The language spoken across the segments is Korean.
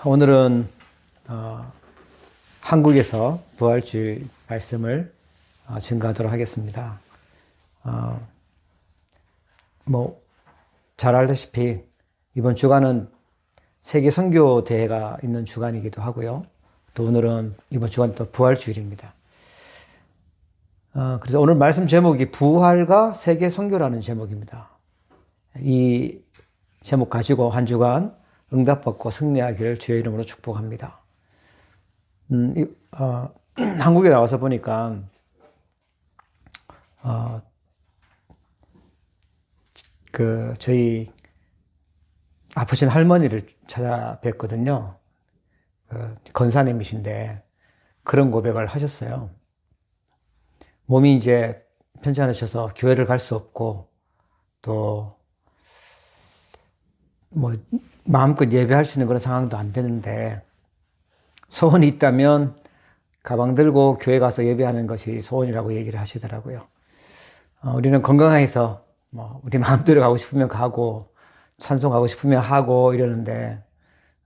오늘은 한국에서 부활주일 말씀을 증거하도록 하겠습니다. 잘 알다시피 이번 주간은 세계 선교 대회가 있는 주간이기도 하고요. 또 오늘은 이번 주간 또 부활주일입니다. 그래서 오늘 말씀 제목이 부활과 세계 선교라는 제목입니다. 이 제목 가지고 한 주간 응답받고 승리하기를 주의 이름으로 축복합니다. 한국에 나와서 보니까 저희 아프신 할머니를 찾아뵀거든요. 권사님이신데 그런 고백을 하셨어요. 몸이 이제 편찮으셔서 교회를 갈 수 없고 또 마음껏 예배할 수 있는 그런 상황도 안 되는데 소원이 있다면 가방 들고 교회 가서 예배하는 것이 소원이라고 얘기를 하시더라고요. 우리는 건강해서 우리 마음대로 가고 싶으면 가고 찬송하고 싶으면 하고 이러는데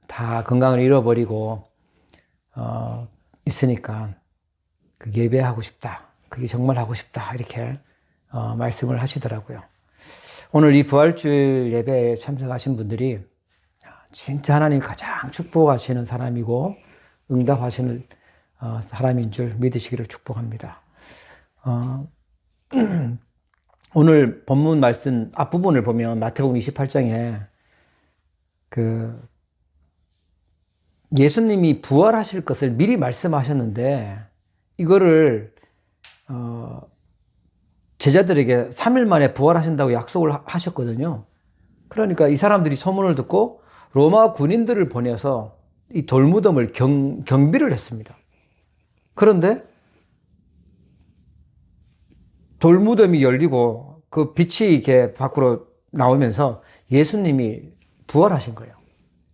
다 건강을 잃어버리고 있으니까 그 예배하고 싶다. 그게 정말 하고 싶다. 이렇게 말씀을 하시더라고요. 오늘 이 부활주일 예배에 참석하신 분들이 진짜 하나님이 가장 축복하시는 사람이고 응답하시는 사람인 줄 믿으시기를 축복합니다. 오늘 본문 말씀 앞부분을 보면 마태복음 28장에 예수님이 부활하실 것을 미리 말씀하셨는데 이거를 제자들에게 3일 만에 부활하신다고 약속을 하셨거든요. 그러니까 이 사람들이 소문을 듣고 로마 군인들을 보내서 이 돌무덤을 경비를 했습니다. 그런데 돌무덤이 열리고 그 빛이 이렇게 밖으로 나오면서 예수님이 부활하신 거예요.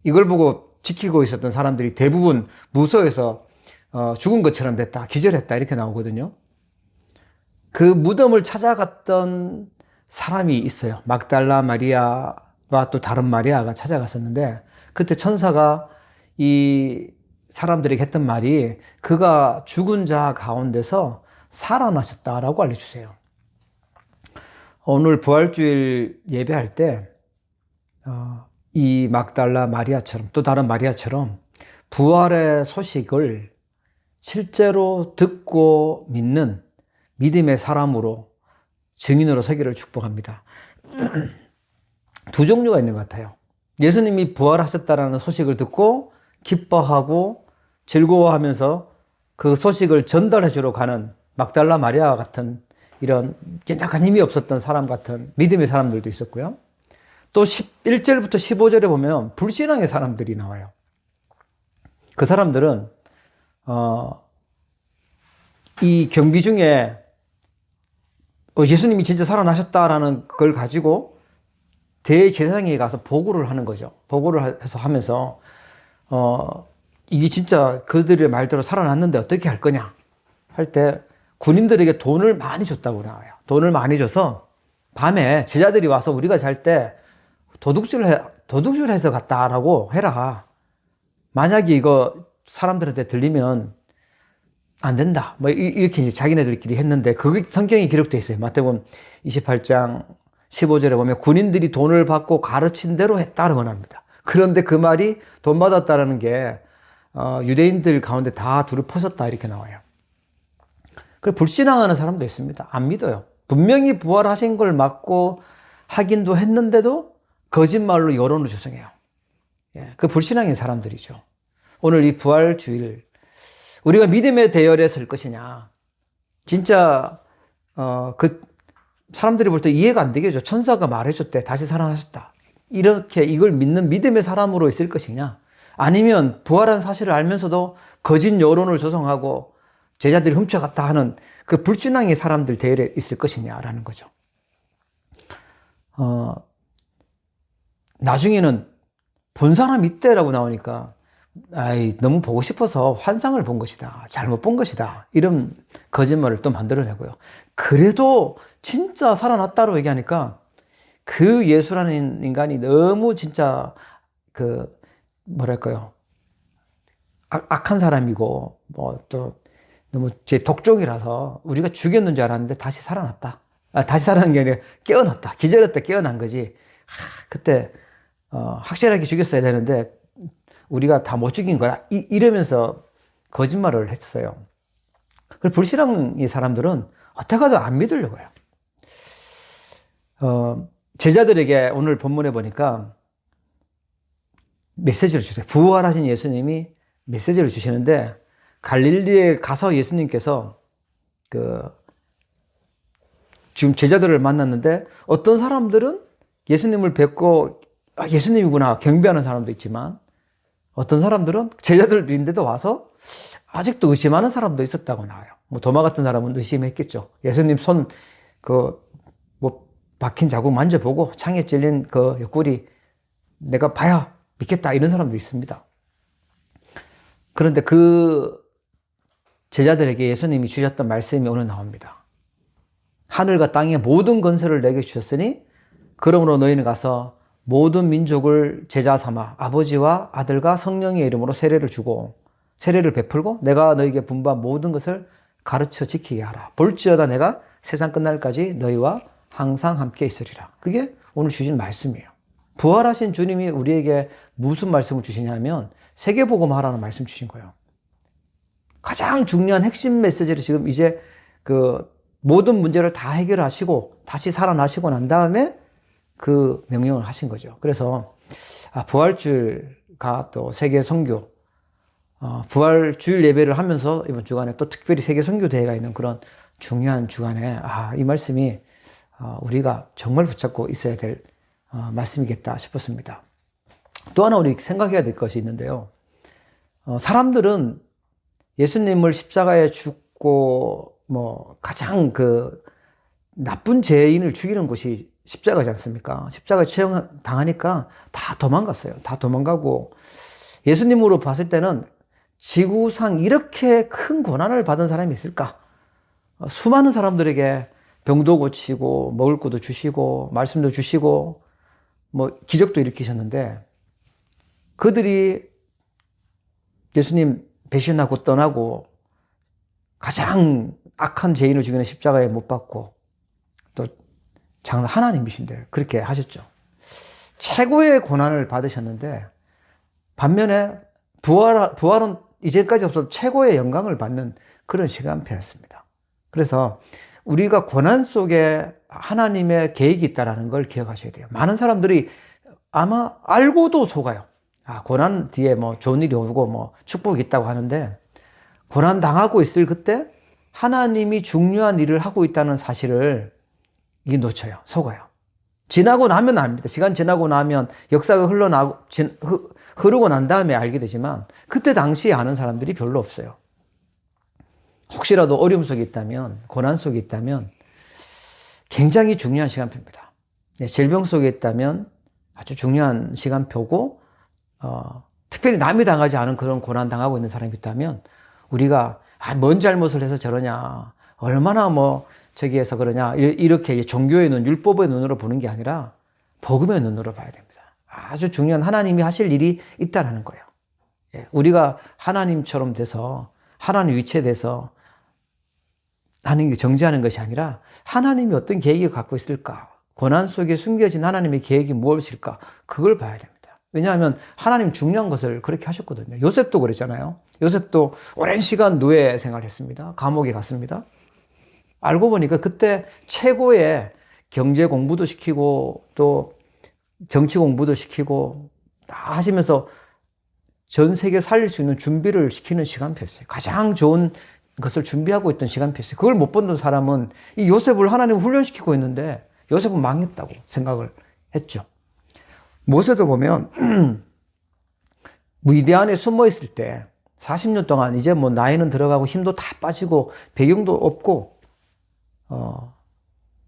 이걸 보고 지키고 있었던 사람들이 대부분 무서워해서 죽은 것처럼 됐다, 기절했다 이렇게 나오거든요. 그 무덤을 찾아갔던 사람이 있어요. 막달라 마리아와 또 다른 마리아가 찾아갔었는데 그때 천사가 이 사람들에게 했던 말이 그가 죽은 자 가운데서 살아나셨다라고 알려주세요. 오늘 부활주일 예배할 때 이 막달라 마리아처럼 또 다른 마리아처럼 부활의 소식을 실제로 듣고 믿는 믿음의 사람으로 증인으로 서기를 축복합니다. 두 종류가 있는 것 같아요. 예수님이 부활하셨다라는 소식을 듣고 기뻐하고 즐거워하면서 그 소식을 전달해 주러 가는 막달라 마리아 같은 이런 약간 힘이 없었던 사람 같은 믿음의 사람들도 있었고요. 또 1절부터 15절에 보면 불신앙의 사람들이 나와요. 그 사람들은 이 경비 중에 예수님이 진짜 살아나셨다라는 걸 가지고 대제사장에게 가서 보고를 하는 거죠. 보고를 해서 하면서 이게 진짜 그들의 말대로 살아났는데 어떻게 할 거냐 할 때 군인들에게 돈을 많이 줬다고 나와요. 돈을 많이 줘서 밤에 제자들이 와서 우리가 잘 때 도둑질해서 갔다라고 해라. 만약에 이거 사람들한테 들리면 안 된다. 이렇게 이제 자기네들끼리 했는데 그게 성경에 기록되어 있어요. 마태복음 28장 15절에 보면 군인들이 돈을 받고 가르친 대로 했다고 합니다. 그런데 그 말이 돈 받았다라는 게 유대인들 가운데 다 둘을 퍼졌다 이렇게 나와요. 그리고 불신앙하는 사람도 있습니다. 안 믿어요. 분명히 부활하신 걸 맞고 하긴도 했는데도 거짓말로 여론을 조성해요. 그 불신앙인 사람들이죠. 오늘 이 부활주일 우리가 믿음의 대열에 설 것이냐. 진짜 그 사람들이 볼 때 이해가 안 되겠죠. 천사가 말해줬대. 다시 살아나셨다. 이렇게 이걸 믿는 믿음의 사람으로 있을 것이냐. 아니면 부활한 사실을 알면서도 거짓 여론을 조성하고 제자들이 훔쳐갔다 하는 그 불신앙의 사람들 대열에 있을 것이냐라는 거죠. 나중에는 본 사람 있대라고 나오니까 너무 보고 싶어서 환상을 본 것이다. 잘못 본 것이다. 이런 거짓말을 또 만들어내고요. 그래도 진짜 살아났다고 얘기하니까 그 예수라는 인간이 너무 진짜 뭐랄까요. 악한 사람이고 뭐 또 너무 제 독종이라서 우리가 죽였는 줄 알았는데 다시 살아났다. 다시 살아난 게 아니라 깨어났다. 기절했다 깨어난 거지. 그때 확실하게 죽였어야 되는데 우리가 다 못 죽인 거야. 이러면서 거짓말을 했어요. 그리고 불신앙의 사람들은 어떻게 하든 안 믿으려고 해요. 제자들에게 오늘 본문에 보니까 메시지를 주세요. 부활하신 예수님이 메시지를 주시는데 갈릴리에 가서 예수님께서 지금 제자들을 만났는데 어떤 사람들은 예수님을 뵙고 예수님이구나 경배하는 사람도 있지만 어떤 사람들은 제자들인데도 와서 아직도 의심하는 사람도 있었다고 나와요. 뭐 도마 같은 사람은 의심했겠죠. 예수님 손 뭐 박힌 자국 만져보고 창에 찔린 그 옆구리 내가 봐야 믿겠다 이런 사람도 있습니다. 그런데 그 제자들에게 예수님이 주셨던 말씀이 오늘 나옵니다. 하늘과 땅의 모든 건설을 내게 주셨으니 그러므로 너희는 가서 모든 민족을 제자 삼아 아버지와 아들과 성령의 이름으로 세례를 베풀고 내가 너희에게 분부한 모든 것을 가르쳐 지키게 하라. 볼지어다 내가 세상 끝날까지 너희와 항상 함께 있으리라. 그게 오늘 주신 말씀이에요. 부활하신 주님이 우리에게 무슨 말씀을 주시냐면 세계복음하라는 말씀 주신 거예요. 가장 중요한 핵심 메시지를 지금 이제 모든 문제를 다 해결하시고 다시 살아나시고 난 다음에 그 명령을 하신 거죠. 그래서 부활주일과 또 세계 선교 부활주일 예배를 하면서 이번 주간에 또 특별히 세계 선교 대회가 있는 그런 중요한 주간에 이 말씀이 우리가 정말 붙잡고 있어야 될 말씀이겠다 싶었습니다. 또 하나 우리 생각해야 될 것이 있는데요. 사람들은 예수님을 십자가에 죽고 가장 나쁜 죄인을 죽이는 곳이 십자가지 않습니까? 십자가에 처형당하니까 다 도망갔어요. 다 도망가고 예수님으로 봤을 때는 지구상 이렇게 큰 고난을 받은 사람이 있을까? 수많은 사람들에게 병도 고치고 먹을 것도 주시고 말씀도 주시고 기적도 일으키셨는데 그들이 예수님 배신하고 떠나고 가장 악한 죄인을 죽이는 십자가에 못 박고 또 하나님이신데 그렇게 하셨죠. 최고의 고난을 받으셨는데 반면에 부활은 이제까지 없어도 최고의 영광을 받는 그런 시간표였습니다. 그래서 우리가 고난 속에 하나님의 계획이 있다는 걸 기억하셔야 돼요. 많은 사람들이 아마 알고도 속아요. 고난 뒤에 좋은 일이 오고 축복이 있다고 하는데 고난 당하고 있을 그때 하나님이 중요한 일을 하고 있다는 사실을 이게 놓쳐요. 속아요. 지나고 나면 압니다. 시간 지나고 나면 역사가 흐르고 난 다음에 알게 되지만 그때 당시에 아는 사람들이 별로 없어요. 혹시라도 어려움 속에 있다면 고난 속에 있다면 굉장히 중요한 시간표입니다. 질병 속에 있다면 아주 중요한 시간표고 특별히 남이 당하지 않은 그런 고난 당하고 있는 사람이 있다면 우리가 뭔 잘못을 해서 저러냐 얼마나 저기에서 그러냐 이렇게 종교의 눈, 율법의 눈으로 보는 게 아니라 복음의 눈으로 봐야 됩니다. 아주 중요한 하나님이 하실 일이 있다는 거예요. 우리가 하나님처럼 돼서 하나님 위치에 대해서 하나님이 정죄하는 것이 아니라 하나님이 어떤 계획을 갖고 있을까? 고난 속에 숨겨진 하나님의 계획이 무엇일까? 그걸 봐야 됩니다. 왜냐하면 하나님 중요한 것을 그렇게 하셨거든요. 요셉도 그랬잖아요. 요셉도 오랜 시간 노예 생활했습니다. 감옥에 갔습니다. 알고 보니까 그때 최고의 경제 공부도 시키고 또 정치 공부도 시키고 다 하시면서 전 세계 살릴 수 있는 준비를 시키는 시간표였어요. 가장 좋은 것을 준비하고 있던 시간표였어요. 그걸 못 보는 사람은 이 요셉을 하나님 훈련시키고 있는데 요셉은 망했다고 생각을 했죠. 모세도 보면 무이대 안에 숨어 있을 때 40년 동안 이제 나이는 들어가고 힘도 다 빠지고 배경도 없고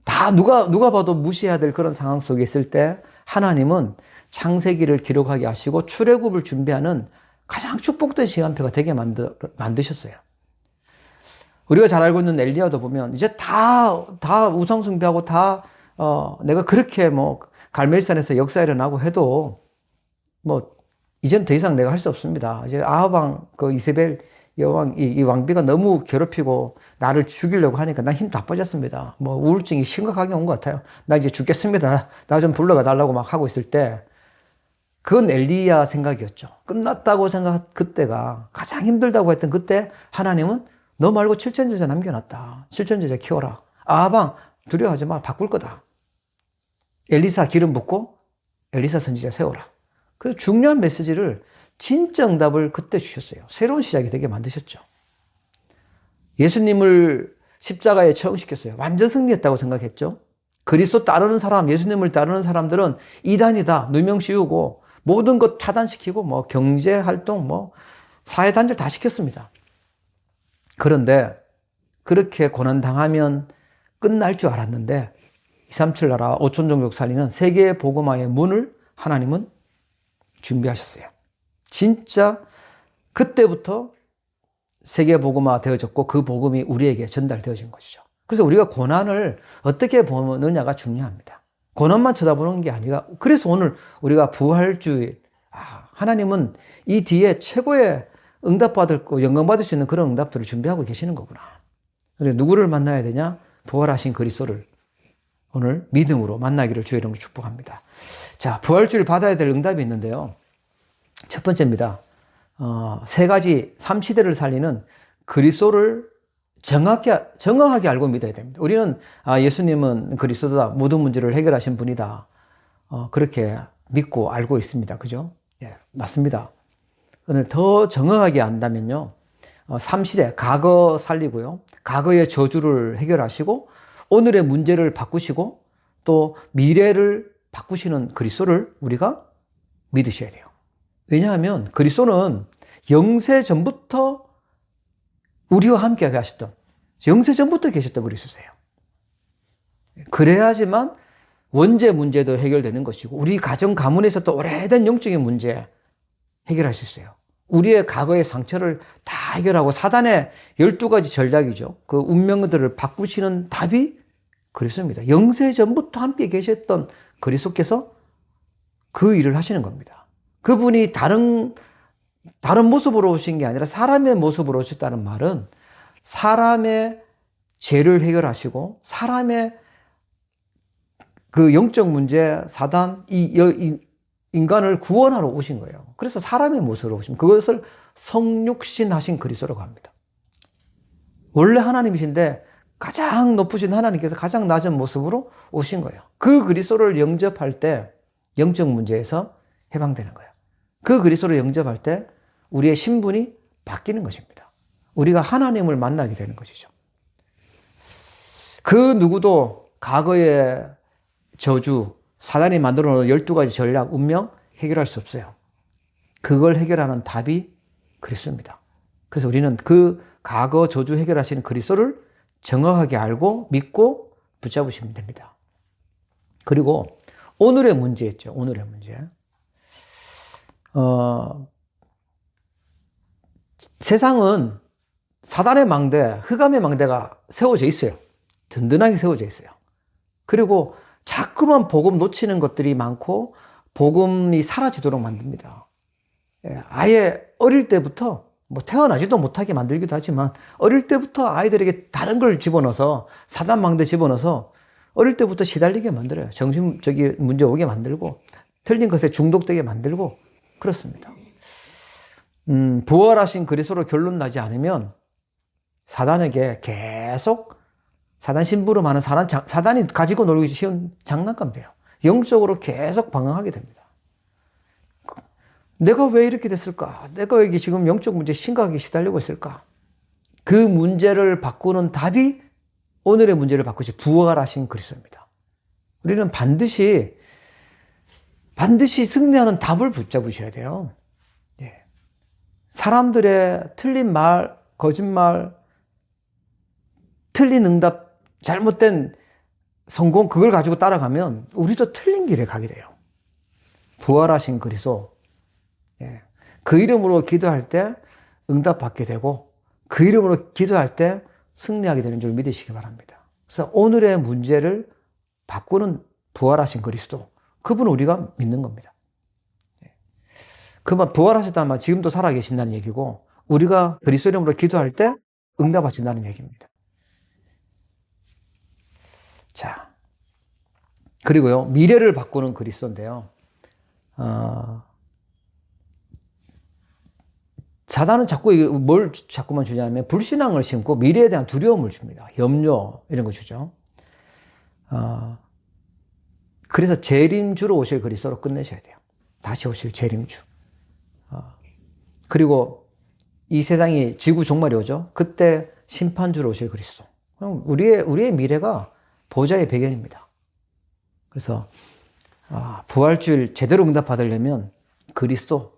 다 누가 봐도 무시해야 될 그런 상황 속에 있을 때 하나님은 창세기를 기록하게 하시고 출애굽을 준비하는 가장 축복된 시간표가 되게 만드셨어요. 우리가 잘 알고 있는 엘리야도 보면 이제 다 우상숭배하고 내가 그렇게 갈멜산에서 역사 일어나고 해도 이제는 더 이상 내가 할 수 없습니다. 이제 아합왕, 그 이세벨 여왕, 이 왕비가 너무 괴롭히고 나를 죽이려고 하니까 난 힘 다 빠졌습니다. 뭐 우울증이 심각하게 온 것 같아요. 나 이제 죽겠습니다. 나 좀 불러가 달라고 막 하고 있을 때, 그건 엘리야 생각이었죠. 끝났다고 생각, 그때가 가장 힘들다고 했던 그때 하나님은 너 말고 7천제자 남겨놨다. 7천제자 키워라. 아합왕 두려워하지 마. 바꿀 거다. 엘리사 기름 붓고 엘리사 선지자 세워라. 그래서 중요한 메시지를, 진짜 응답을 그때 주셨어요. 새로운 시작이 되게 만드셨죠. 예수님을 십자가에 처형시켰어요. 완전 승리했다고 생각했죠. 그리스도 따르는 사람, 예수님을 따르는 사람들은 이단이다, 누명 씌우고 모든 것 차단시키고 뭐 경제 활동, 뭐 사회 단절 다 시켰습니다. 그런데 그렇게 고난 당하면 끝날 줄 알았는데 237 나라 5천 종족 살리는 세계 복음화의 문을 하나님은 준비하셨어요. 진짜 그때부터 세계 복음화 되어졌고 그 복음이 우리에게 전달되어진 것이죠. 그래서 우리가 고난을 어떻게 보느냐가 중요합니다. 고난만 쳐다보는 게 아니라, 그래서 오늘 우리가 부활주일, 하나님은 이 뒤에 최고의 응답받을 거, 영광받을 수 있는 그런 응답들을 준비하고 계시는 거구나. 그래서 누구를 만나야 되냐? 부활하신 그리스도를 오늘 믿음으로 만나기를 주의 이름으로 축복합니다. 자, 부활주일 받아야 될 응답이 있는데요. 첫 번째입니다. 세 가지 삼시대를 살리는 그리스도를 정확하게 알고 믿어야 됩니다. 우리는 예수님은 그리스도다, 모든 문제를 해결하신 분이다, 그렇게 믿고 알고 있습니다. 그죠? 예, 맞습니다. 그런데 더 정확하게 안다면요, 3시대, 과거 살리고요, 과거의 저주를 해결하시고 오늘의 문제를 바꾸시고 또 미래를 바꾸시는 그리스도를 우리가 믿으셔야 돼요. 왜냐하면 그리스도는 영세 전부터 우리와 함께 하셨던, 영세 전부터 계셨던 그리스도세요. 그래야지만 원죄 문제도 해결되는 것이고 우리 가정 가문에서 또 오래된 영적인 문제 해결할 수 있어요. 우리의 과거의 상처를 다 해결하고 사단의 12가지 전략이죠. 그 운명들을 바꾸시는 답이 그리스도입니다. 영세 전부터 함께 계셨던 그리스도께서 그 일을 하시는 겁니다. 그분이 다른 모습으로 오신 게 아니라 사람의 모습으로 오셨다는 말은 사람의 죄를 해결하시고 사람의 그 영적 문제, 사단, 이 인간을 구원하러 오신 거예요. 그래서 사람의 모습으로 오신, 그것을 성육신 하신 그리스도라고 합니다. 원래 하나님이신데 가장 높으신 하나님께서 가장 낮은 모습으로 오신 거예요. 그 그리스도를 영접할 때 영적 문제에서 해방되는 거예요. 그 그리스도를 영접할 때 우리의 신분이 바뀌는 것입니다. 우리가 하나님을 만나게 되는 것이죠. 그 누구도 과거의 저주, 사단이 만들어 놓은 12가지 전략, 운명 해결할 수 없어요. 그걸 해결하는 답이 그리스도입니다. 그래서 우리는 그 과거 저주 해결하시는 그리스도를 정확하게 알고 믿고 붙잡으시면 됩니다. 그리고 오늘의 문제 있죠. 오늘의 문제. 세상은 사단의 망대, 흑암의 망대가 세워져 있어요. 든든하게 세워져 있어요. 그리고 자꾸만 복음 놓치는 것들이 많고 복음이 사라지도록 만듭니다. 아예 어릴 때부터 뭐 태어나지도 못하게 만들기도 하지만 어릴 때부터 아이들에게 다른 걸 집어넣어서 사단 망대 집어넣어서 어릴 때부터 시달리게 만들어요. 정신적인 문제 오게 만들고 틀린 것에 중독되게 만들고 그렇습니다. 부활하신 그리스도로 결론 나지 않으면 사단에게 계속 사단 심부름하는 사단이 가지고 놀기 쉬운 장난감 돼요. 영적으로 계속 방황하게 됩니다. 내가 왜 이렇게 됐을까? 내가 왜 지금 영적 문제 심각하게 시달리고 있을까? 그 문제를 바꾸는 답이 오늘의 문제를 바꾸시 부활하신 그리스도입니다. 우리는 반드시 승리하는 답을 붙잡으셔야 돼요. 예. 사람들의 틀린 말, 거짓말, 틀린 응답, 잘못된 성공, 그걸 가지고 따라가면 우리도 틀린 길에 가게 돼요. 부활하신 그리스도, 그 이름으로 기도할 때 응답받게 되고 그 이름으로 기도할 때 승리하게 되는 줄 믿으시기 바랍니다. 그래서 오늘의 문제를 바꾸는 부활하신 그리스도, 그분을 우리가 믿는 겁니다. 그만 부활하셨다면 지금도 살아계신다는 얘기고, 우리가 그리스도 이름으로 기도할 때 응답하신다는 얘기입니다. 자, 그리고요, 미래를 바꾸는 그리스도인데요. 사단은 뭘 자꾸만 주냐면 불신앙을 심고 미래에 대한 두려움을 줍니다. 염려, 이런 거 주죠. 그래서 재림주로 오실 그리스도로 끝내셔야 돼요. 다시 오실 재림주. 그리고 이 세상이 지구 종말이 오죠. 그때 심판주로 오실 그리스도. 우리의 미래가 보좌의 배경입니다. 그래서 부활주일 제대로 응답받으려면 그리스도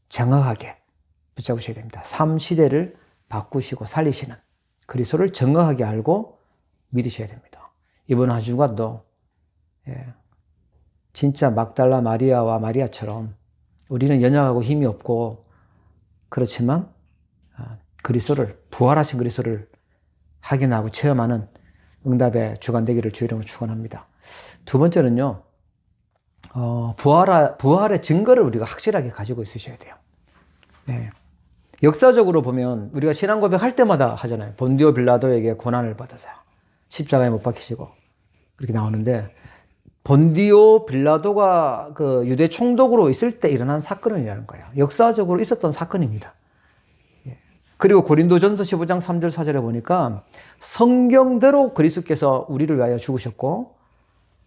정확하게 붙잡으셔야 됩니다. 삶 시대를 바꾸시고 살리시는 그리스도를 정확하게 알고 믿으셔야 됩니다. 이번 한 주간도 진짜 막달라 마리아와 마리아처럼 우리는 연약하고 힘이 없고 그렇지만 그리스도를, 부활하신 그리스도를 확인하고 체험하는 응답의 주간 되기를 주 이름으로 축원합니다. 두 번째는요, 부활의 증거를 우리가 확실하게 가지고 있으셔야 돼요. 네. 역사적으로 보면 우리가 신앙 고백할 때마다 하잖아요. 본디오 빌라도에게 고난을 받으사 십자가에 못 박히시고 그렇게 나오는데, 본디오 빌라도가 그 유대 총독으로 있을 때 일어난 사건이라는 거예요. 역사적으로 있었던 사건입니다. 그리고 고린도전서 15장 3절 4절에 보니까 성경대로 그리스도께서 우리를 위하여 죽으셨고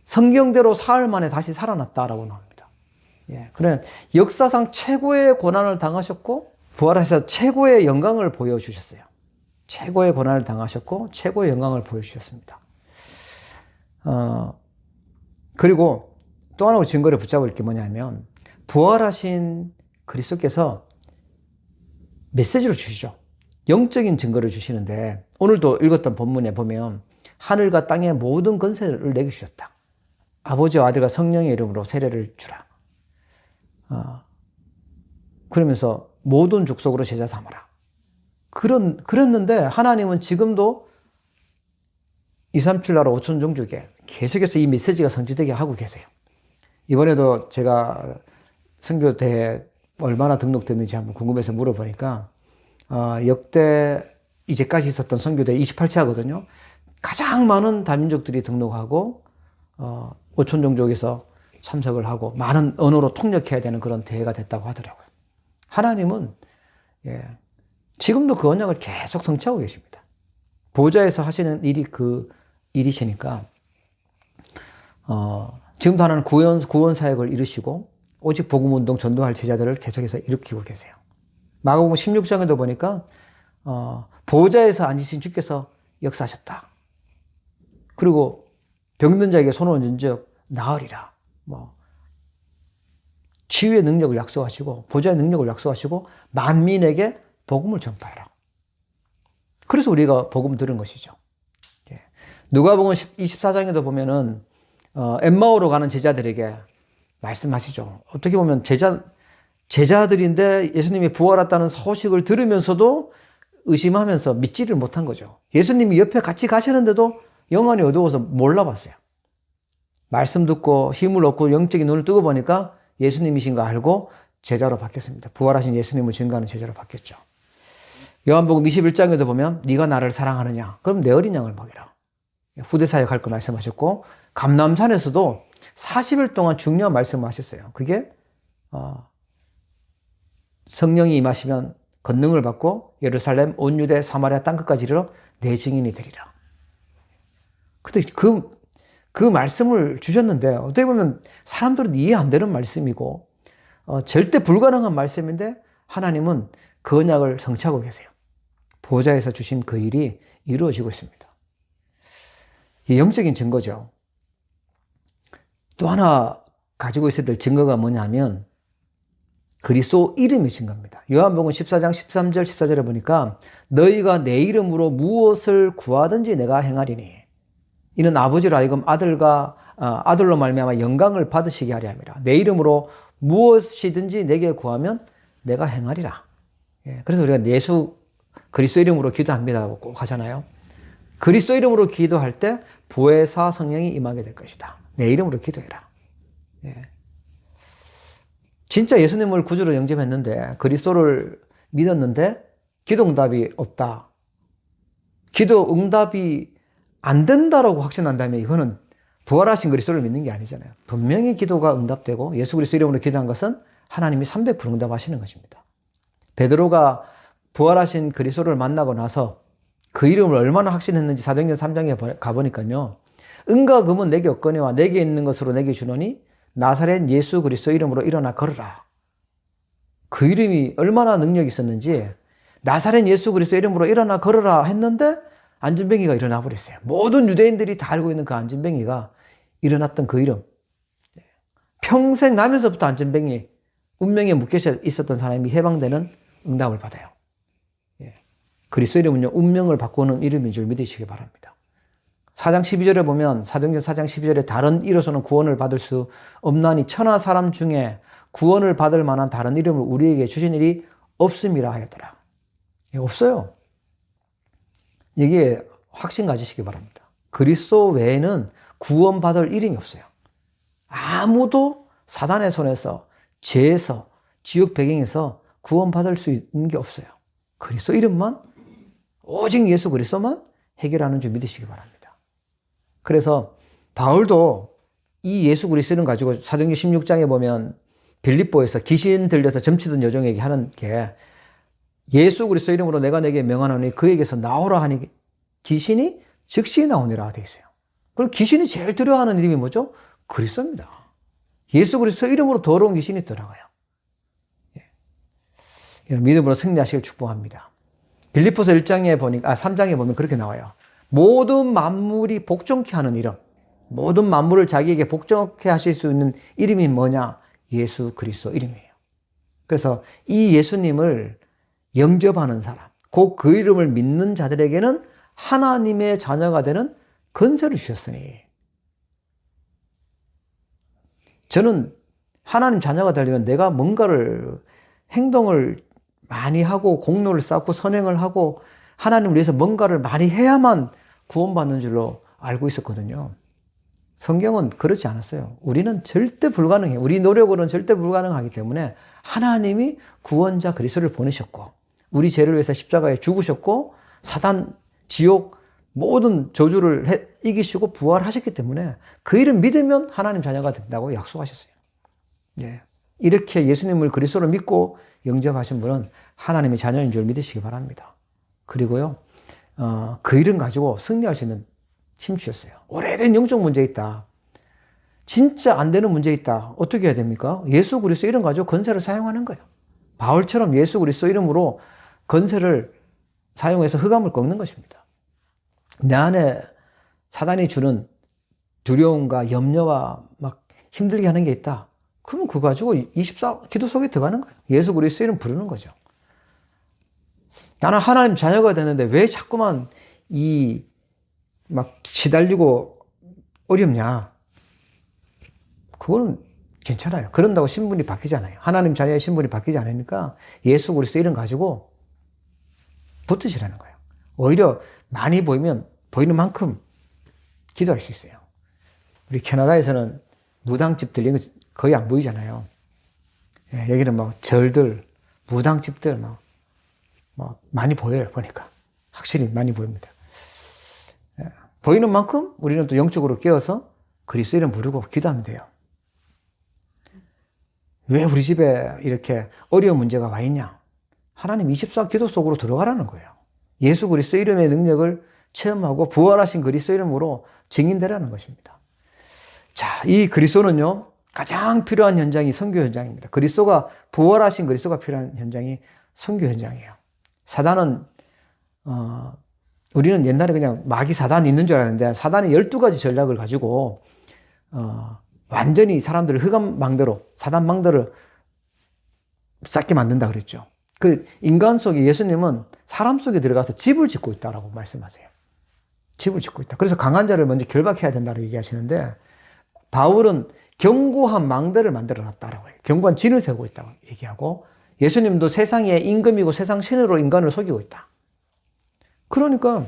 성경대로 사흘 만에 다시 살아났다라고 나옵니다. 그래, 역사상 최고의 고난을 당하셨고 부활하셔서 최고의 영광을 보여주셨어요. 최고의 고난을 당하셨고 최고의 영광을 보여주셨습니다. 그리고 또 하나의 증거를 붙잡을 게 뭐냐면, 부활하신 그리스도께서 메시지를 주시죠. 영적인 증거를 주시는데, 오늘도 읽었던 본문에 보면 하늘과 땅의 모든 권세를 내게 주셨다. 아버지와 아들과 성령의 이름으로 세례를 주라. 그러면서 모든 족속으로 제자 삼아라. 그랬는데 하나님은 지금도 237 나라 5천 종족에 계속해서 이 메시지가 성취되게 하고 계세요. 이번에도 제가 선교대에 얼마나 등록됐는지 한번 궁금해서 물어보니까 역대 이제까지 있었던 선교대 28차거든요. 가장 많은 다민족들이 등록하고 5천 종족에서 참석을 하고 많은 언어로 통역해야 되는 그런 대회가 됐다고 하더라고요. 하나님은 지금도 그 언약을 계속 성취하고 계십니다. 보좌에서 하시는 일이 그 일이시니까 지금도 하나는 구원 사역을 이루시고 오직 복음운동 전도할 제자들을 계속해서 일으키고 계세요. 마가복음 16장에도 보니까 보좌에서 앉으신 주께서 역사하셨다. 그리고 병든 자에게 손을 얹은 즉 나으리라. 치유의 능력을 약속하시고 보좌의 능력을 약속하시고 만민에게 복음을 전파해라. 그래서 우리가 복음 들은 것이죠. 누가복음 24장에도 보면은 엠마오로 가는 제자들에게 말씀하시죠. 어떻게 보면 제자들인데 예수님이 부활했다는 소식을 들으면서도 의심하면서 믿지를 못한 거죠. 예수님이 옆에 같이 가시는데도 영안이 어두워서 몰라봤어요. 말씀 듣고 힘을 얻고 영적인 눈을 뜨고 보니까 예수님이신 거 알고 제자로 바뀌었습니다. 부활하신 예수님을 증거하는 제자로 바뀌었죠. 요한복음 21장에도 보면 네가 나를 사랑하느냐? 그럼 내 어린 양을 먹이라. 후대 사역할 거 말씀하셨고, 감람산에서도 40일 동안 중요한 말씀을 하셨어요. 그게 성령이 임하시면 권능을 받고 예루살렘, 온 유대, 사마리아 땅끝까지 이르러 내 증인이 되리라. 근데 그 말씀을 주셨는데 어떻게 보면 사람들은 이해 안 되는 말씀이고 절대 불가능한 말씀인데 하나님은 그 언약을 성취하고 계세요. 보좌에서 주신 그 일이 이루어지고 있습니다. 이게 영적인 증거죠. 또 하나 가지고 있어야 될 증거가 뭐냐면 그리스도 이름의 증거입니다. 요한복음 14장 13절 14절에 보니까 너희가 내 이름으로 무엇을 구하든지 내가 행하리니 이는 아버지로 하여금 아들로 말미암아 영광을 받으시게 하려 함이라. 내 이름으로 무엇이든지 내게 구하면 내가 행하리라. 그래서 우리가 예수 그리스도 이름으로 기도합니다라고 꼭 하잖아요. 그리스도 이름으로 기도할 때 보혜사 성령이 임하게 될 것이다. 내 이름으로 기도해라. 진짜 예수님을 구주로 영접했는데 그리스도를 믿었는데 기도 응답이 없다. 기도 응답이 안 된다라고 확신한다면 이거는 부활하신 그리스도를 믿는 게 아니잖아요. 분명히 기도가 응답되고 예수 그리스도 이름으로 기도한 것은 하나님이 300% 응답하시는 것입니다. 베드로가 부활하신 그리스도를 만나고 나서 그 이름을 얼마나 확신했는지 사도행전 3장에 가보니까요. 은과 금은 내게 없거니와 내게 있는 것으로 내게 주노니 나사렛 예수 그리스도 이름으로 일어나 걸으라. 그 이름이 얼마나 능력이 있었는지 나사렛 예수 그리스도 이름으로 일어나 걸으라 했는데 안진뱅이가 일어나 버렸어요. 모든 유대인들이 다 알고 있는 그 안진뱅이가 일어났던 그 이름. 평생 나면서부터 안진뱅이 운명에 묶여져 있었던 사람이 해방되는 응답을 받아요. 그리스도 이름은요, 운명을 바꾸는 이름인 줄 믿으시기 바랍니다. 4장 12절에 보면 사도행전 4장 12절에 다른 이로서는 구원을 받을 수 없나니 천하 사람 중에 구원을 받을 만한 다른 이름을 우리에게 주신 일이 없음이라 하였더라. 없어요. 여기에 확신 가지시기 바랍니다. 그리스도 외에는 구원받을 이름이 없어요. 아무도 사단의 손에서, 죄에서, 지옥 배경에서 구원받을 수 있는 게 없어요. 그리스도 이름만, 오직 예수 그리스도만 해결하는 줄 믿으시기 바랍니다. 그래서 바울도 이 예수 그리스도를 가지고 사도행전 16장에 보면 빌립보에서 귀신 들려서 점치던 여종에게 하는 게 예수 그리스도 이름으로 내가 내게 명하노니 그에게서 나오라 하니 귀신이 즉시 나오니라 되어 있어요. 그리고 귀신이 제일 두려워하는 이름이 뭐죠? 그리스도입니다. 예수 그리스도 이름으로 더러운 귀신이 들어가요. 믿음으로 승리하시길 축복합니다. 빌립보서 3장에 보면 그렇게 나와요. 모든 만물이 복종케 하는 이름, 모든 만물을 자기에게 복종케 하실 수 있는 이름이 뭐냐? 예수 그리스도 이름이에요. 그래서 이 예수님을 영접하는 사람, 곧 그 이름을 믿는 자들에게는 하나님의 자녀가 되는 권세를 주셨으니, 저는 하나님 자녀가 되려면 내가 뭔가를 행동을 많이 하고 공로를 쌓고 선행을 하고 하나님을 위해서 뭔가를 많이 해야만 구원받는 줄로 알고 있었거든요. 성경은 그렇지 않았어요. 우리는 절대 불가능해요. 우리 노력으로는 절대 불가능하기 때문에 하나님이 구원자 그리스도를 보내셨고 우리 죄를 위해서 십자가에 죽으셨고 사단, 지옥 모든 저주를 이기시고 부활하셨기 때문에 그 이름 믿으면 하나님 자녀가 된다고 약속하셨어요. 이렇게 예수님을 그리스도로 믿고 영접하신 분은 하나님의 자녀인 줄 믿으시기 바랍니다. 그리고요, 그 이름 가지고 승리할 수 있는 힘 주셨어요. 오래된 영적 문제 있다. 진짜 안 되는 문제 있다. 어떻게 해야 됩니까? 예수 그리스도 이름 가지고 권세를 사용하는 거예요. 바울처럼 예수 그리스도 이름으로 권세를 사용해서 흑암을 꺾는 것입니다. 내 안에 사단이 주는 두려움과 염려와 막 힘들게 하는 게 있다. 그러면 그거 가지고 24 기도 속에 들어가는 거예요. 예수 그리스도 이름 부르는 거죠. 나는 하나님 자녀가 되는데 왜 자꾸만 막 시달리고 어렵냐? 그거는 괜찮아요. 그런다고 신분이 바뀌잖아요. 하나님 자녀의 신분이 바뀌지 않으니까 예수 그리스도 이름 가지고 붙으시라는 거예요. 오히려 많이 보이면 보이는 만큼 기도할 수 있어요. 우리 캐나다에서는 무당집 들린 거 거의 안 보이잖아요. 여기는 막 절들, 무당집들 막 많이 보여요. 보니까 확실히 많이 보입니다. 보이는 만큼 우리는 또 영적으로 깨어서 그리스도 이름 부르고 기도하면 돼요. 왜 우리 집에 이렇게 어려운 문제가 와 있냐? 하나님 24 기도 속으로 들어가라는 거예요. 예수 그리스도 이름의 능력을 체험하고 부활하신 그리스도 이름으로 증인되라는 것입니다. 자, 이 그리스도는요, 가장 필요한 현장이 선교 현장입니다. 부활하신 그리스도가 필요한 현장이 선교 현장이에요. 사단은, 우리는 옛날에 그냥 마귀 사단이 있는 줄 알았는데, 사단이 12가지 전략을 가지고, 완전히 사람들을 흑암망대로, 사단망대를 쌓게 만든다 그랬죠. 그 인간 속에 예수님은 사람 속에 들어가서 집을 짓고 있다라고 말씀하세요. 집을 짓고 있다. 그래서 강한 자를 먼저 결박해야 된다고 얘기하시는데, 바울은 견고한 망대를 만들어 놨다라고 해요. 견고한 진을 세우고 있다고 얘기하고, 예수님도 세상의 임금이고 세상 신으로 인간을 속이고 있다. 그러니까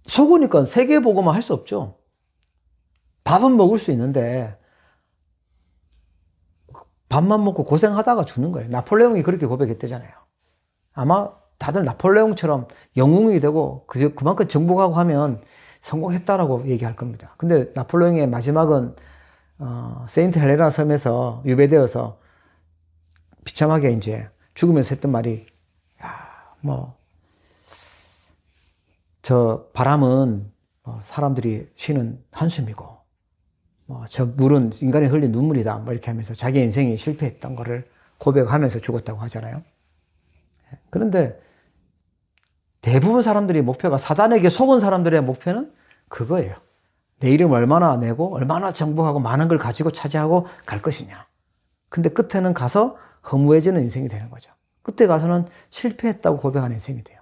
속으니까 세계복음만 할 수 없죠. 밥은 먹을 수 있는데 밥만 먹고 고생하다가 죽는 거예요. 나폴레옹이 그렇게 고백했대잖아요. 아마 다들 나폴레옹처럼 영웅이 되고 그만큼 정복하고 하면 성공했다라고 얘기할 겁니다. 근데 나폴레옹의 마지막은 세인트 헬레나 섬에서 유배되어서 비참하게 이제 죽으면서 했던 말이, 저 바람은 사람들이 쉬는 한숨이고, 저 물은 인간이 흘린 눈물이다. 뭐 이렇게 하면서 자기 인생이 실패했던 거를 고백하면서 죽었다고 하잖아요. 그런데 대부분 사람들이 목표가, 사단에게 속은 사람들의 목표는 그거예요. 내 이름 얼마나 내고 얼마나 정복하고 많은 걸 가지고 차지하고 갈 것이냐. 근데 끝에는 가서 허무해지는 인생이 되는 거죠. 끝에 가서는 실패했다고 고백하는 인생이 돼요.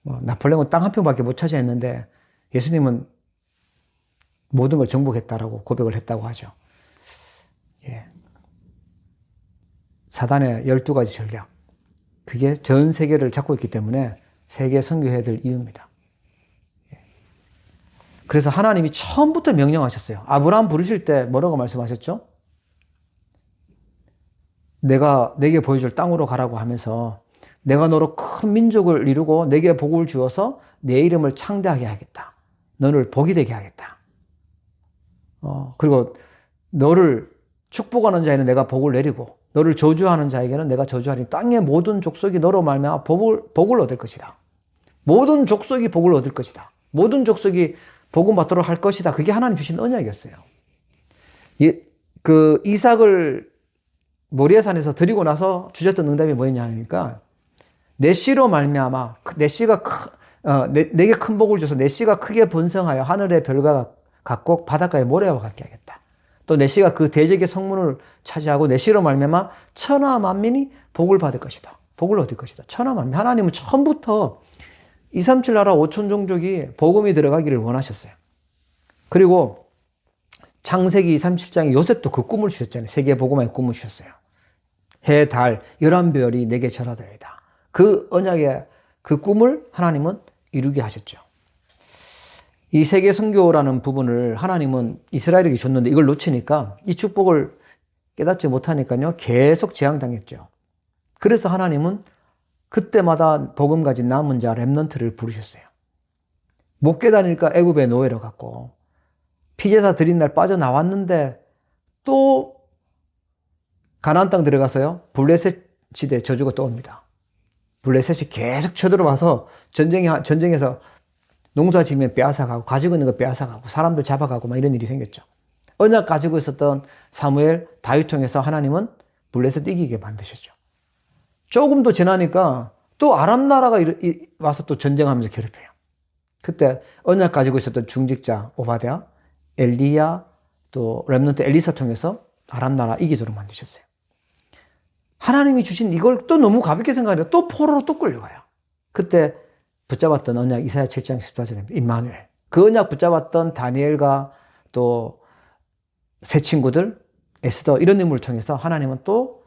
나폴레옹은 땅 한 평밖에 못 차지했는데 예수님은 모든 걸 정복했다라고 고백을 했다고 하죠. 예. 사단의 12가지 전략. 그게 전 세계를 잡고 있기 때문에 세계 선교해야 될 이유입니다. 그래서 하나님이 처음부터 명령하셨어요. 아브라함 부르실 때 뭐라고 말씀하셨죠? 내가 내게 보여줄 땅으로 가라고 하면서 내가 너로 큰 민족을 이루고 내게 복을 주어서 내 이름을 창대하게 하겠다. 너를 복이 되게 하겠다. 그리고 너를 축복하는 자에는 내가 복을 내리고 너를 저주하는 자에게는 내가 저주하리니 땅의 모든 족속이 너로 말미암아 복을 얻을 것이다. 모든 족속이 복을 얻을 것이다. 모든 족속이 복음 받도록 할 것이다. 그게 하나님 주신 언약이었어요. 그 이삭을 모리아산에서 드리고 나서 주셨던 응답이 뭐였냐 하니까 내 씨로 말미암아 내 씨가 내게 큰 복을 줘서 내 씨가 크게 번성하여 하늘의 별과 같고 바닷가의 모래와 같게 하겠다. 또 내 씨가 그 대적의 성문을 차지하고 내 씨로 말미암아 천하 만민이 복을 받을 것이다. 복을 얻을 것이다. 천하 만민. 하나님은 처음부터 237 나라 5천 종족이 복음이 들어가기를 원하셨어요. 그리고 창세기 27장에 요셉도 그 꿈을 주셨잖아요. 세계 복음화의 꿈을 주셨어요. 해, 달, 11별이 내게 절하되이다. 그 언약의 그 꿈을 하나님은 이루게 하셨죠. 이 세계 선교라는 부분을 하나님은 이스라엘에게 줬는데 이걸 놓치니까 이 축복을 깨닫지 못하니까요. 계속 재앙당했죠. 그래서 하나님은 그때마다 복음 가진 남은 자 렘넌트를 부르셨어요. 못 깨달으니까 애굽의 노예로 갔고 피제사 드린 날 빠져나왔는데 또 가나안 땅 들어가서요. 블레셋 시대 저주가 또 옵니다. 블레셋이 계속 쳐들어와서 전쟁에서 농사 지면 빼앗아가고 가지고 있는 거 빼앗아가고 사람들 잡아가고 막 이런 일이 생겼죠. 언약 가지고 있었던 사무엘, 다윗 통해서 하나님은 블레셋 이기게 만드셨죠. 조금 더 지나니까 또 아람 나라가 와서 또 전쟁하면서 괴롭혀요. 그때 언약 가지고 있었던 중직자 오바댜, 엘리야, 또 렘넌트 엘리사 통해서 아람 나라 이기도록 만드셨어요. 하나님이 주신 이걸 또 너무 가볍게 생각하니까 또 포로로 또 끌려가요. 그때 붙잡았던 언약 이사야 7장 14절에 임마누엘. 그 언약 붙잡았던 다니엘과 또 새 친구들, 에스더 이런 인물을 통해서 하나님은 또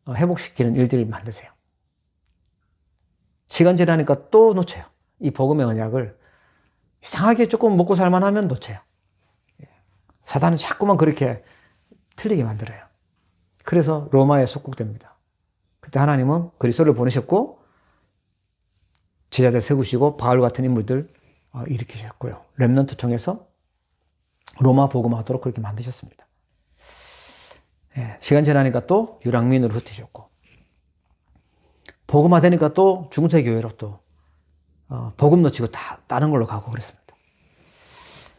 회복시키는 일들을 만드세요. 시간 지나니까 또 놓쳐요. 이 복음의 언약을 이상하게 조금 먹고 살만하면 놓쳐요. 사단은 자꾸만 그렇게 틀리게 만들어요. 그래서 로마에 속국됩니다. 그때 하나님은 그리스도를 보내셨고 제자들 세우시고 바울 같은 인물들 일으키셨고요. 렘넌트 통해서 로마 복음하도록 그렇게 만드셨습니다. 시간 지나니까 또 유랑민으로 흩으셨고 복음화 되니까 또 중세교회로 또 복음 놓치고 다 다른 걸로 가고 그랬습니다.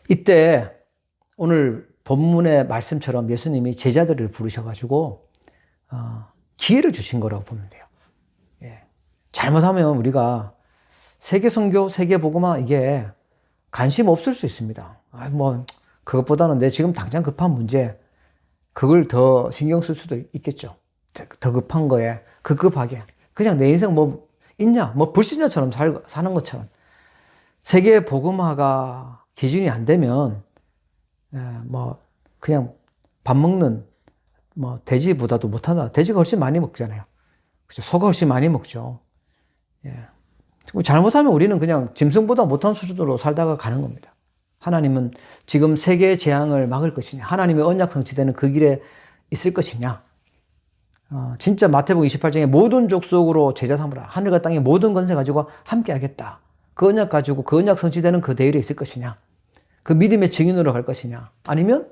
이때 오늘 본문의 말씀처럼 예수님이 제자들을 부르셔가지고 기회를 주신 거라고 보면 돼요. 잘못하면 우리가 세계 선교, 세계 복음화 이게 관심 없을 수 있습니다. 그것보다는 내 지금 당장 급한 문제 그걸 더 신경 쓸 수도 있겠죠. 더 급한 거에 급하게 그냥 내 인생 뭐 있냐, 불신자처럼 사는 것처럼 세계 복음화가 기준이 안 되면 그냥 밥 먹는 돼지보다도 못하다. 돼지가 훨씬 많이 먹잖아요. 그죠? 소가 훨씬 많이 먹죠. 잘못하면 우리는 그냥 짐승보다 못한 수준으로 살다가 가는 겁니다. 하나님은 지금 세계의 재앙을 막을 것이냐, 하나님의 언약 성취되는 그 길에 있을 것이냐. 진짜 마태복음 28장에 모든 족속으로 제자 삼으라. 하늘과 땅의 모든 권세 가지고 함께 하겠다. 그 언약 가지고 그 언약 성취되는 그 대열에 있을 것이냐. 그 믿음의 증인으로 갈 것이냐. 아니면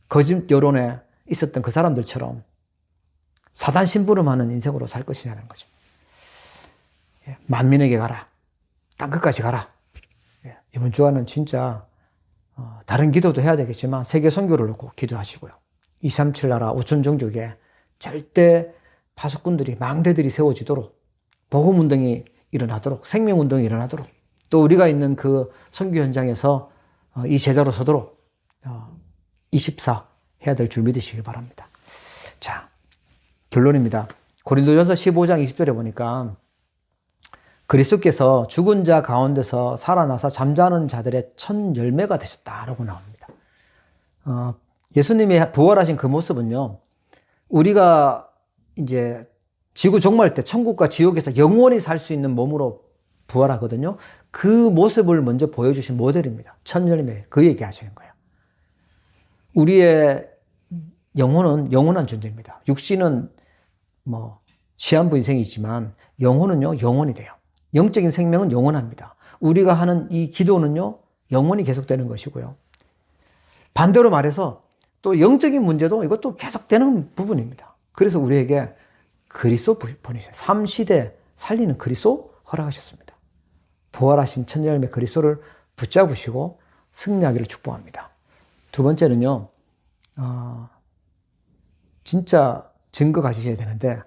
거짓 여론에 있었던 그 사람들처럼 사단 심부름하는 인생으로 살 것이냐는 거죠. 만민에게 가라. 땅끝까지 가라. 이번 주간은 진짜 다른 기도도 해야 되겠지만 세계 선교를 놓고 기도하시고요. 237 나라 5천 종족에 절대 파수꾼들이 망대들이 세워지도록 복음운동이 일어나도록 생명운동이 일어나도록 또 우리가 있는 그 선교 현장에서 이 제자로 서도록 24 해야 될 줄 믿으시길 바랍니다. 자, 결론입니다. 고린도전서 15장 20절에 보니까 그리스도께서 죽은 자 가운데서 살아나서 잠자는 자들의 첫 열매가 되셨다라고 나옵니다. 예수님이 부활하신 그 모습은요, 우리가 이제 지구 종말 때 천국과 지옥에서 영원히 살 수 있는 몸으로 부활하거든요. 그 모습을 먼저 보여주신 모델입니다. 첫 열매, 그 얘기 하시는 거예요. 우리의 영혼은 영원한 존재입니다. 육신은 뭐 시한부 인생이지만 영혼은요, 영원히 돼요. 영적인 생명은 영원합니다. 우리가 하는 이 기도는요, 영원히 계속되는 것이고요. 반대로 말해서 또 영적인 문제도 이것도 계속되는 부분입니다. 그래서 우리에게 그리스도 보내셨어요. 3시대 살리는 그리스도 허락하셨습니다. 부활하신 첫 열매 그리스도를 붙잡으시고 승리하기를 축복합니다. 두 번째는요, 진짜 증거 가지셔야 되는데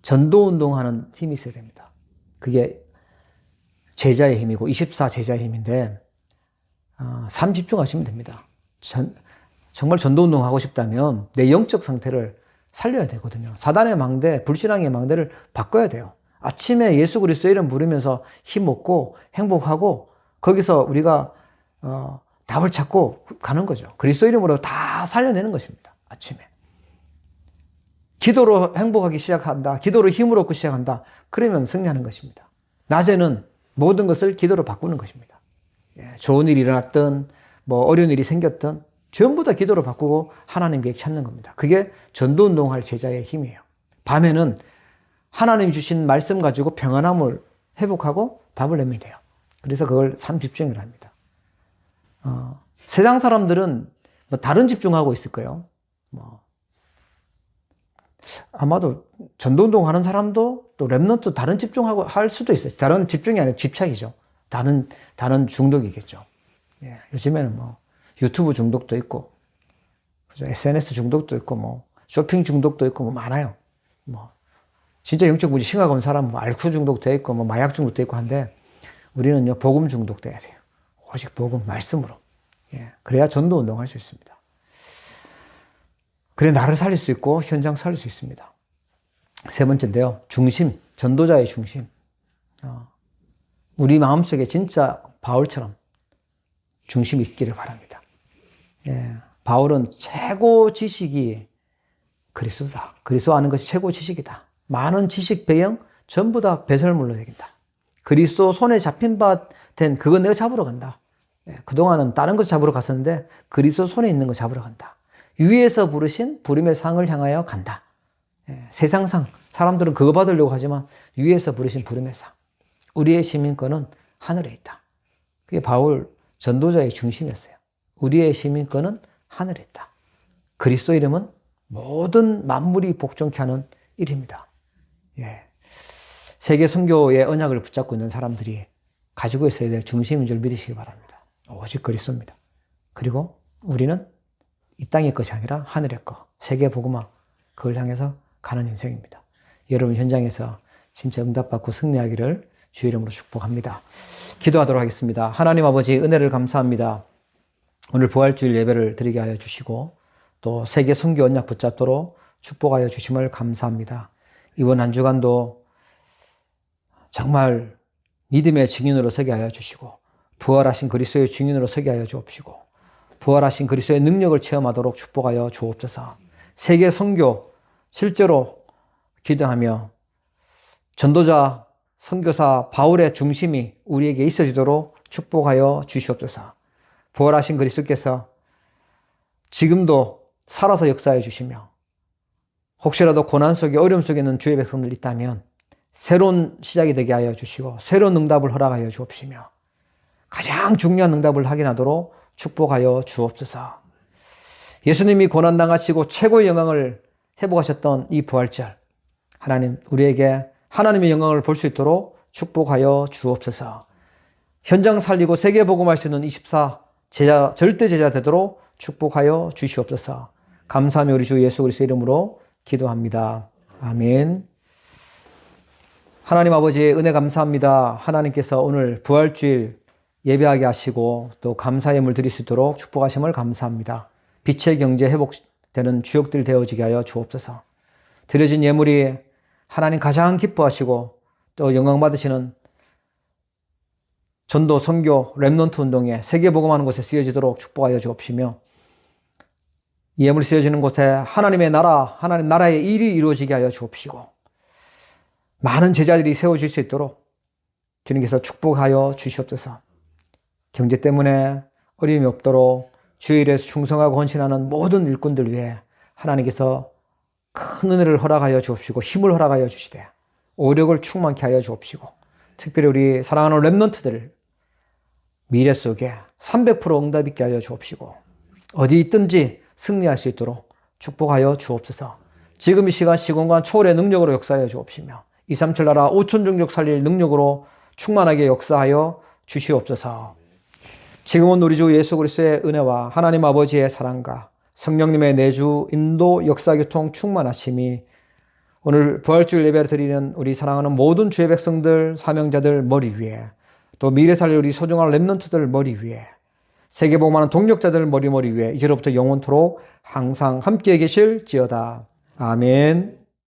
전도운동하는 힘이 있어야 됩니다. 그게 제자의 힘이고 24 제자의 힘인데 삶 집중하시면 됩니다. 정말 전도운동 하고 싶다면 내 영적 상태를 살려야 되거든요. 사단의 망대, 불신앙의 망대를 바꿔야 돼요. 아침에 예수 그리스도의 이름 부르면서 힘먹고 행복하고 거기서 우리가 답을 찾고 가는 거죠. 그리스도 이름으로 다 살려내는 것입니다. 아침에. 기도로 행복하기 시작한다. 기도로 힘을 얻고 시작한다. 그러면 승리하는 것입니다. 낮에는 모든 것을 기도로 바꾸는 것입니다. 좋은 일이 일어났든 뭐 어려운 일이 생겼든 전부 다 기도로 바꾸고 하나님 계획 찾는 겁니다. 그게 전도운동할 제자의 힘이에요. 밤에는 하나님이 주신 말씀 가지고 평안함을 회복하고 답을 내면 돼요. 그래서 그걸 삶 집중을 합니다. 세상 사람들은 뭐 다른 집중하고 있을 거예요. 아마도 전도운동 하는 사람도 또 랩런트 다른 집중하고 할 수도 있어요. 다른 집중이 아니라 집착이죠. 다른 중독이겠죠. 요즘에는 뭐 유튜브 중독도 있고, 그죠? SNS 중독도 있고, 뭐 쇼핑 중독도 있고, 뭐 많아요. 뭐 진짜 영적 문제 심각한 사람은 뭐 알코올 중독도 있고, 뭐 마약 중독도 있고 한데 우리는요 복음 중독돼야 돼요. 오직 복음 말씀으로. 그래야 전도운동 할 수 있습니다. 그래 나를 살릴 수 있고 현장 살릴 수 있습니다. 세 번째인데요. 중심, 전도자의 중심. 우리 마음속에 진짜 바울처럼 중심이 있기를 바랍니다. 바울은 최고 지식이 그리스도다. 그리스도 아는 것이 최고 지식이다. 많은 지식 배경 전부 다 배설물로 여긴다. 그리스도 손에 잡힌 바 된 그건 내가 잡으러 간다. 그동안은 다른 것 잡으러 갔었는데 그리스도 손에 있는 거 잡으러 간다. 위에서 부르신 부름의 상을 향하여 간다. 세상상 사람들은 그거 받으려고 하지만 위에서 부르신 부름의 상. 우리의 시민권은 하늘에 있다. 그게 바울 전도자의 중심이었어요. 우리의 시민권은 하늘에 있다. 그리스도 이름은 모든 만물이 복종케 하는 일입니다. 세계 선교의 언약을 붙잡고 있는 사람들이 가지고 있어야 될 중심인 줄 믿으시기 바랍니다. 오직 그리스도입니다. 그리고 우리는 이 땅의 것이 아니라 하늘의 것, 세계 복음화, 그걸 향해서 가는 인생입니다. 여러분 현장에서 진짜 응답받고 승리하기를 주의 이름으로 축복합니다. 기도하도록 하겠습니다. 하나님 아버지 은혜를 감사합니다. 오늘 부활주일 예배를 드리게 하여 주시고 또 세계 선교 언약 붙잡도록 축복하여 주심을 감사합니다. 이번 한 주간도 정말 믿음의 증인으로 서게 하여 주시고 부활하신 그리스도의 증인으로 서게 하여 주옵시고 부활하신 그리스도의 능력을 체험하도록 축복하여 주옵소서. 세계 선교 실제로 기도하며 전도자 선교사 바울의 중심이 우리에게 있어지도록 축복하여 주시옵소서. 부활하신 그리스도께서 지금도 살아서 역사해 주시며 혹시라도 고난 속에 어려움 속에 있는 주의 백성들 있다면 새로운 시작이 되게 하여 주시고 새로운 응답을 허락하여 주옵시며 가장 중요한 응답을 확인하도록 축복하여 주옵소서. 예수님이 고난당하시고 최고의 영광을 회복하셨던 이 부활절, 하나님 우리에게 하나님의 영광을 볼 수 있도록 축복하여 주옵소서. 현장 살리고 세계 복음할 수 있는 24 제자, 절대 제자 되도록 축복하여 주시옵소서. 감사하며 우리 주 예수 그리스도의 이름으로 기도합니다. 아멘. 하나님 아버지의 은혜 감사합니다. 하나님께서 오늘 부활주일 예배하게 하시고 또 감사의 예물 드릴 수 있도록 축복하심을 감사합니다. 빛의 경제 회복되는 주역들 되어지게 하여 주옵소서. 드려진 예물이 하나님 가장 기뻐하시고 또 영광 받으시는 전도, 선교, 렘넌트 운동에 세계 복음하는 곳에 쓰여지도록 축복하여 주옵시며 이 예물이 쓰여지는 곳에 하나님의 나라, 하나님 나라의 일이 이루어지게 하여 주옵시고 많은 제자들이 세워질 수 있도록 주님께서 축복하여 주시옵소서. 경제 때문에 어려움이 없도록 주일에서 충성하고 헌신하는 모든 일꾼들 위해 하나님께서 큰 은혜를 허락하여 주옵시고 힘을 허락하여 주시되 오력을 충만케 하여 주옵시고 특별히 우리 사랑하는 렘넌트들을 미래 속에 300% 응답 있게 하여 주옵시고 어디 있든지 승리할 수 있도록 축복하여 주옵소서. 지금 이 시간 시공간 초월의 능력으로 역사하여 주옵시며 237 나라 5천 종족 살릴 능력으로 충만하게 역사하여 주시옵소서. 지금은 우리 주 예수 그리스도의 은혜와 하나님 아버지의 사랑과 성령님의 내주, 인도, 역사, 교통, 충만하심이 오늘 부활주일 예배를 드리는 우리 사랑하는 모든 주의 백성들, 사명자들 머리 위에 또 미래 살릴 우리 소중한 렘넌트들 머리 위에 세계복음하는 동력자들 머리 위에 이제로부터 영원토록 항상 함께 계실지어다. 아멘.